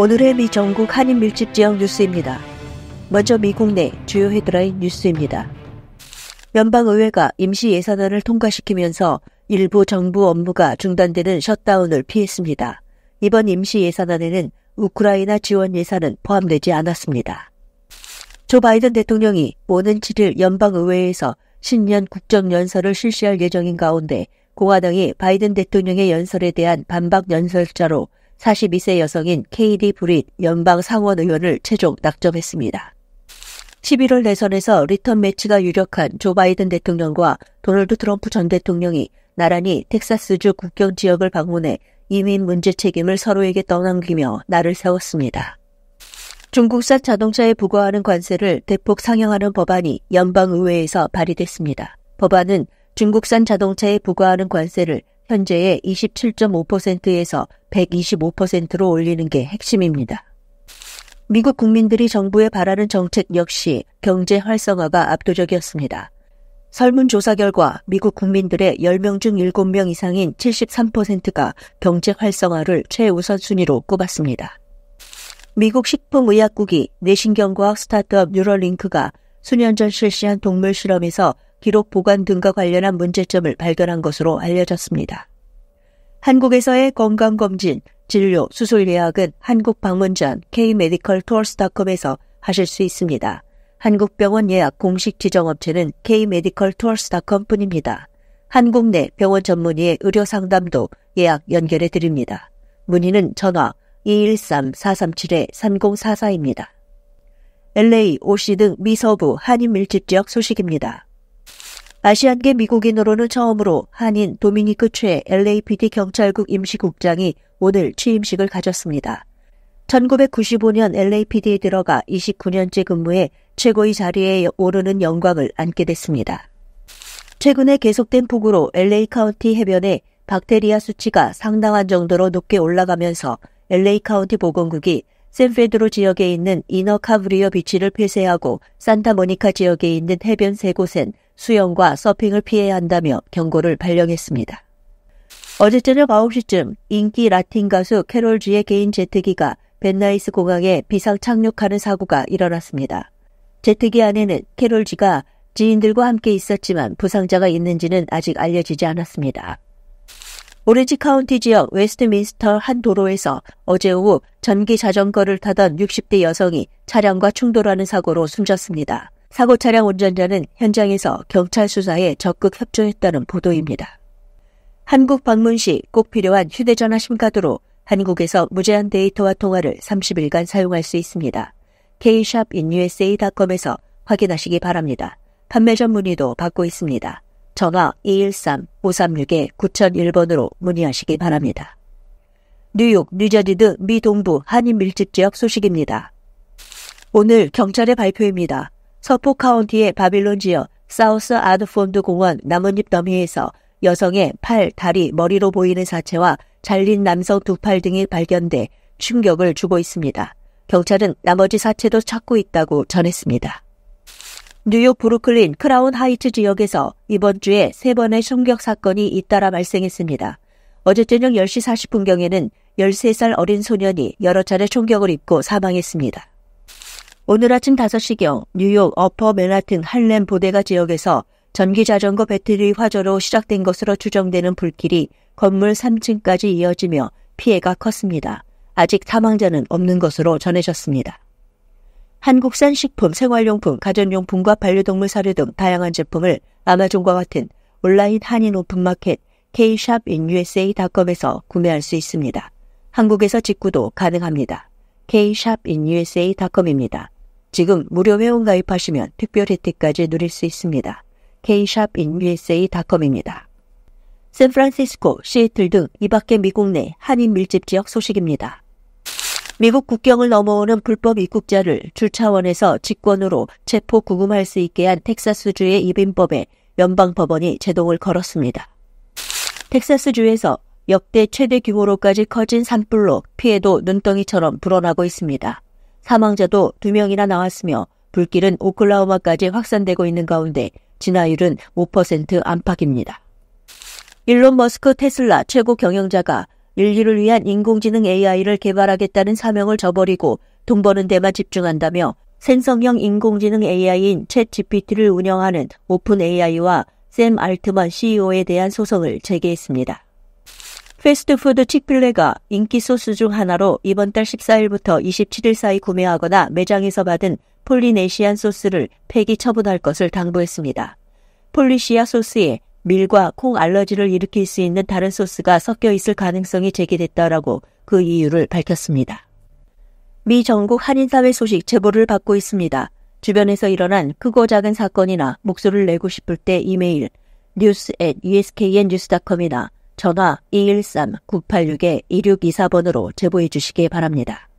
오늘의 미 전국 한인 밀집 지역 뉴스입니다. 먼저 미국 내 주요 헤드라인 뉴스입니다. 연방의회가 임시 예산안을 통과시키면서 일부 정부 업무가 중단되는 셧다운을 피했습니다. 이번 임시 예산안에는 우크라이나 지원 예산은 포함되지 않았습니다. 조 바이든 대통령이 오는 7일 연방의회에서 신년 국정연설을 실시할 예정인 가운데 공화당이 바이든 대통령의 연설에 대한 반박 연설자로 42세 여성인 케이디 브릿 연방 상원의원을 최종 낙점했습니다. 11월 대선에서 리턴 매치가 유력한 조 바이든 대통령과 도널드 트럼프 전 대통령이 나란히 텍사스주 국경 지역을 방문해 이민 문제 책임을 서로에게 떠넘기며 날을 세웠습니다. 중국산 자동차에 부과하는 관세를 대폭 상향하는 법안이 연방의회에서 발의됐습니다. 법안은 중국산 자동차에 부과하는 관세를 현재의 27.5%에서 125%로 올리는 게 핵심입니다. 미국 국민들이 정부에 바라는 정책 역시 경제 활성화가 압도적이었습니다. 설문조사 결과 미국 국민들의 10명 중 7명 이상인 73%가 경제 활성화를 최우선 순위로 꼽았습니다. 미국 식품의약국이 뇌신경과학 스타트업 뉴럴링크가 수년 전 실시한 동물 실험에서 기록 보관 등과 관련한 문제점을 발견한 것으로 알려졌습니다. 한국에서의 건강검진, 진료, 수술 예약은 한국 방문 전 kmedicaltours.com에서 하실 수 있습니다. 한국 병원 예약 공식 지정업체는 kmedicaltours.com 뿐입니다. 한국 내 병원 전문의의 의료 상담도 예약 연결해 드립니다. 문의는 전화 213-437-3044입니다. LA, OC 등 미서부 한인 밀집 지역 소식입니다. 아시안계 미국인으로는 처음으로 한인 도미니크 최 LAPD 경찰국 임시국장이 오늘 취임식을 가졌습니다. 1995년 LAPD에 들어가 29년째 근무해 최고의 자리에 오르는 영광을 안게 됐습니다. 최근에 계속된 폭우로 LA 카운티 해변에 박테리아 수치가 상당한 정도로 높게 올라가면서 LA 카운티 보건국이 샌페드로 지역에 있는 이너 카브리어 비치를 폐쇄하고 산타모니카 지역에 있는 해변 3곳엔 수영과 서핑을 피해야 한다며 경고를 발령했습니다. 어제 저녁 9시쯤 인기 라틴 가수 캐롤 G의 개인 제트기가 벤나이스 공항에 비상 착륙하는 사고가 일어났습니다. 제트기 안에는 캐롤 G가 지인들과 함께 있었지만 부상자가 있는지는 아직 알려지지 않았습니다. 오렌지 카운티 지역 웨스트민스터 한 도로에서 어제 오후 전기 자전거를 타던 60대 여성이 차량과 충돌하는 사고로 숨졌습니다. 사고 차량 운전자는 현장에서 경찰 수사에 적극 협조했다는 보도입니다. 한국 방문 시 꼭 필요한 휴대전화 심카드로 한국에서 무제한 데이터와 통화를 30일간 사용할 수 있습니다. kshopinUSA.com에서 확인하시기 바랍니다. 판매 전 문의도 받고 있습니다. 전화 213-536-9001번으로 문의하시기 바랍니다. 뉴욕, 뉴저지 등 미 동부 한인 밀집 지역 소식입니다. 오늘 경찰의 발표입니다. 서포 카운티의 바빌론 지역 사우스 아드폰드 공원 나뭇잎 더미에서 여성의 팔, 다리, 머리로 보이는 사체와 잘린 남성 2팔 등이 발견돼 충격을 주고 있습니다. 경찰은 나머지 사체도 찾고 있다고 전했습니다. 뉴욕 브루클린 크라운 하이츠 지역에서 이번 주에 3번의 총격 사건이 잇따라 발생했습니다. 어제 저녁 10시 40분경에는 13살 어린 소년이 여러 차례 총격을 입고 사망했습니다. 오늘 아침 5시경 뉴욕 어퍼 맨하튼 할렘 보데가 지역에서 전기자전거 배터리 화재로 시작된 것으로 추정되는 불길이 건물 3층까지 이어지며 피해가 컸습니다. 아직 사망자는 없는 것으로 전해졌습니다. 한국산 식품, 생활용품, 가전용품과 반려동물 사료 등 다양한 제품을 아마존과 같은 온라인 한인 오픈마켓 kshopinUSA.com에서 구매할 수 있습니다. 한국에서 직구도 가능합니다. kshopinUSA.com입니다. 지금 무료 회원 가입하시면 특별 혜택까지 누릴 수 있습니다. kshopinUSA.com입니다. 샌프란시스코, 시애틀 등 이 밖의 미국 내 한인 밀집 지역 소식입니다. 미국 국경을 넘어오는 불법 입국자를 주 차원에서 직권으로 체포 구금할 수 있게 한 텍사스주의 이민법에 연방법원이 제동을 걸었습니다. 텍사스주에서 역대 최대 규모로까지 커진 산불로 피해도 눈덩이처럼 불어나고 있습니다. 사망자도 2명이나 나왔으며 불길은 오클라호마까지 확산되고 있는 가운데 진화율은 5% 안팎입니다. 일론 머스크 테슬라 최고 경영자가 인류를 위한 인공지능 AI를 개발하겠다는 사명을 저버리고 돈 버는 데만 집중한다며 생성형 인공지능 AI인 챗GPT를 운영하는 오픈 AI와 샘 알트먼 CEO에 대한 소송을 제기했습니다. 패스트푸드 칙필레가 인기 소스 중 하나로 이번 달 14일부터 27일 사이 구매하거나 매장에서 받은 폴리네시안 소스를 폐기 처분할 것을 당부했습니다. 폴리시아 소스에 밀과 콩 알러지를 일으킬 수 있는 다른 소스가 섞여 있을 가능성이 제기됐다라고 그 이유를 밝혔습니다. 미 전국 한인사회 소식 제보를 받고 있습니다. 주변에서 일어난 크고 작은 사건이나 목소리를 내고 싶을 때 이메일 news@usknnews.com이나 전화 213-986-2624번으로 제보해 주시기 바랍니다.